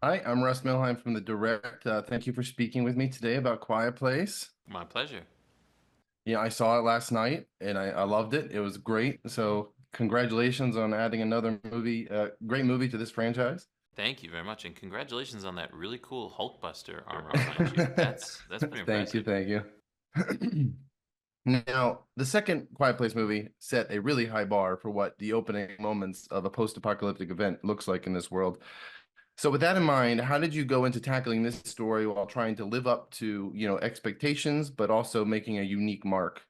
Hi, I'm Russ Milheim from The Direct. Thank you for speaking with me today about Quiet Place. My pleasure. Yeah, I saw it last night and I loved it. It was great. So, congratulations on adding another great movie to this franchise. Thank you very much, and congratulations on that really cool Hulkbuster armor behind you. That's pretty Thank you, impressive. thank you. Now, the second Quiet Place movie set a really high bar for what the opening moments of a post-apocalyptic event looks like in this world. So with that in mind, how did you go into tackling this story while trying to live up to, expectations, but also making a unique mark,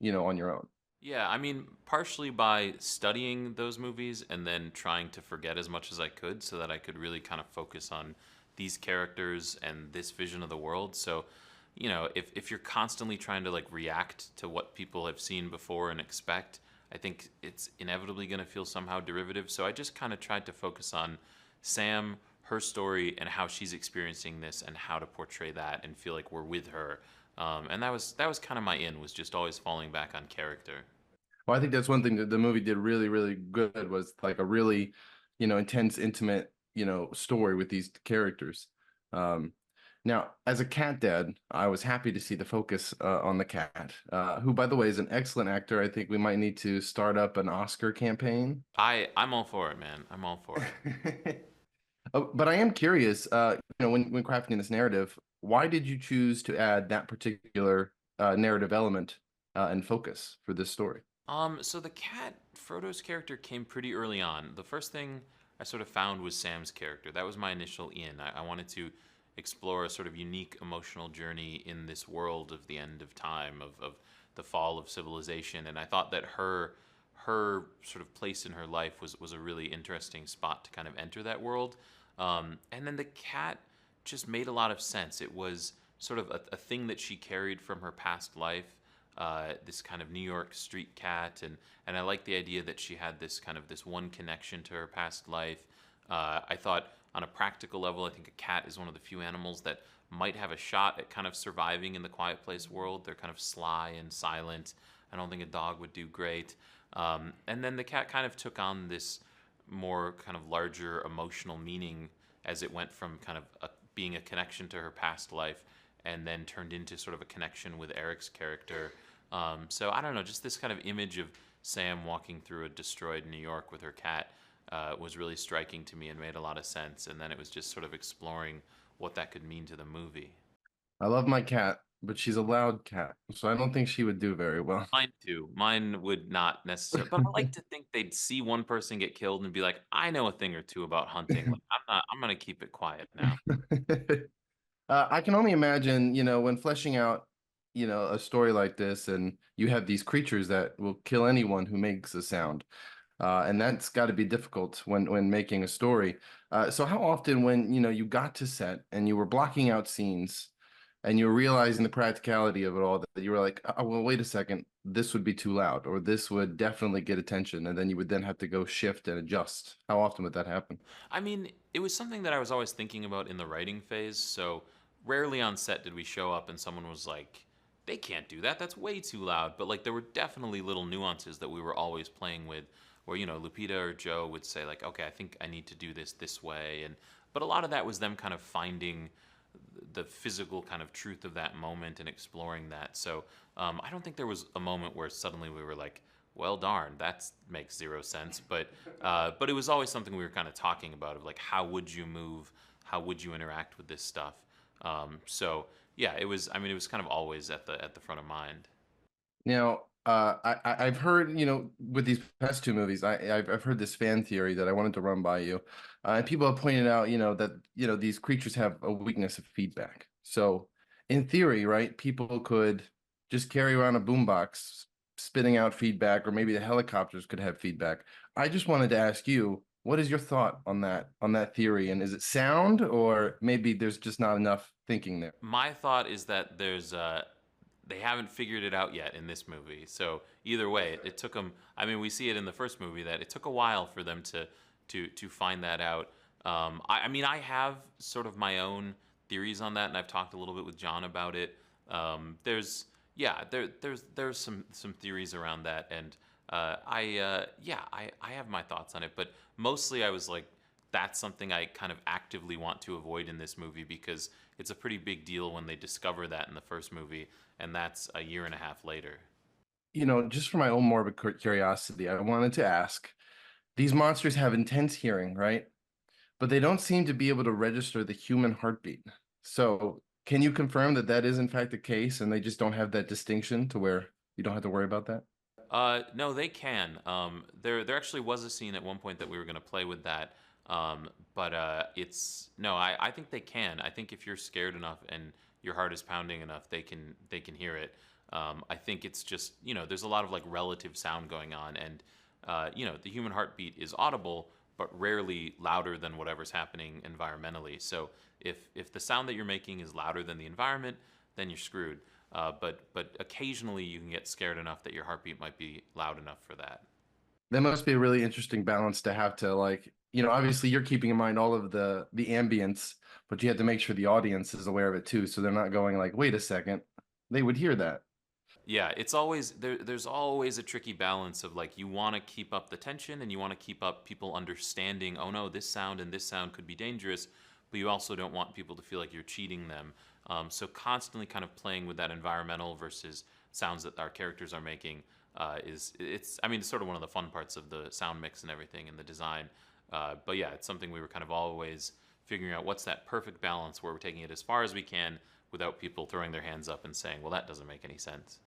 on your own? Yeah, I mean, partially by studying those movies and then trying to forget as much as I could so that I could really kind of focus on these characters and this vision of the world. So, if you're constantly trying to like react to what people have seen before and expect, I think it's inevitably going to feel somehow derivative. So I just kind of tried to focus on Sam, her story, and how she's experiencing this and how to portray that and feel like we're with her. And that was kind of my in, was just always falling back on character. Well, I think that's one thing that the movie did really, really good was like a really, intense, intimate, story with these characters. Um, Now, as a cat dad, I was happy to see the focus on the cat, who, by the way, is an excellent actor. I think we might need to start up an Oscar campaign. I'm all for it, man. I'm all for it. Oh, but I am curious, when crafting this narrative, why did you choose to add that particular narrative element and focus for this story? So the cat, Frodo's character came pretty early on. The first thing I sort of found was Sam's character. That was my initial in. I wanted to explore a sort of unique emotional journey in this world of the end of time, of the fall of civilization, and I thought that her sort of place in her life was a really interesting spot to kind of enter that world. And then the cat just made a lot of sense. It was sort of a thing that she carried from her past life, this kind of New York street cat, and I like the idea that she had this one connection to her past life. I thought on a practical level, I think a cat is one of the few animals that might have a shot at kind of surviving in the quiet place world. They're kind of sly and silent. I don't think a dog would do great. And then the cat kind of took on this more kind of larger emotional meaning as it went from kind of being a connection to her past life and then turned into sort of a connection with Eric's character. So I don't know, just this kind of image of Sam walking through a destroyed New York with her cat was really striking to me and made a lot of sense. And then it was just sort of exploring what that could mean to the movie. I love my cat, but she's a loud cat, so I don't think she would do very well. Mine too. Mine would not necessarily, but I like to think they'd see one person get killed and be like, "I know a thing or two about hunting. Like, I'm not. I'm gonna keep it quiet now." I can only imagine, when fleshing out, a story like this, and you have these creatures that will kill anyone who makes a sound. And that's got to be difficult when making a story. So how often when you got to set and you were blocking out scenes and you were realizing the practicality of it all, that you were like, oh, well, wait a second, this would be too loud, or this would definitely get attention, and then you would then have to go shift and adjust. How often would that happen? I mean, it was something that I was always thinking about in the writing phase. So rarely on set did we show up and someone was like, "They can't do that. That's way too loud." But like, there were definitely little nuances that we were always playing with, where Lupita or Joe would say like, "Okay, I think I need to do this way," and but a lot of that was them kind of finding the physical kind of truth of that moment and exploring that. So I don't think there was a moment where suddenly we were like, "Well, darn, that makes zero sense." But it was always something we were kind of talking about of like, how would you move? How would you interact with this stuff? So yeah, it was. I mean, it was kind of always at the front of mind. Now, I've heard, with these past two movies, I've heard this fan theory that I wanted to run by you. And people have pointed out, that, these creatures have a weakness of feedback. So in theory, right, people could just carry around a boombox spitting out feedback, or maybe the helicopters could have feedback. I just wanted to ask you, what is your thought on that theory? And is it sound, or maybe there's just not enough thinking there? My thought is that they haven't figured it out yet in this movie. So either way, it took them. I mean, we see it in the first movie that it took a while for them to find that out. I mean, I have sort of my own theories on that, and I've talked a little bit with John about it. There's yeah, there's some theories around that, and I have my thoughts on it, but mostly I was like that's something I kind of actively want to avoid in this movie because it's a pretty big deal when they discover that in the first movie, and that's a year and a half later. Just for my own morbid curiosity, I wanted to ask, these monsters have intense hearing, right? But they don't seem to be able to register the human heartbeat. So, can you confirm that that is in fact the case and they just don't have that distinction to where you don't have to worry about that? No, they can. There actually was a scene at one point that we were going to play with that, but it's no. I think they can. I think if you're scared enough and your heart is pounding enough, they can hear it. I think it's just there's a lot of like relative sound going on, and the human heartbeat is audible, but rarely louder than whatever's happening environmentally. So if the sound that you're making is louder than the environment, then you're screwed. But occasionally you can get scared enough that your heartbeat might be loud enough for that. That must be a really interesting balance to have to obviously you're keeping in mind all of the ambience, but you have to make sure the audience is aware of it too, so they're not going like, wait a second, they would hear that. Yeah, it's always there's always a tricky balance of like you want to keep up the tension and you want to keep up people understanding, oh no, this sound and this sound could be dangerous, but you also don't want people to feel like you're cheating them. So constantly kind of playing with that environmental versus sounds that our characters are making it's I mean it's sort of one of the fun parts of the sound mix and everything and the design. But yeah, it's something we were kind of always figuring out what's that perfect balance where we're taking it as far as we can without people throwing their hands up and saying, well, that doesn't make any sense.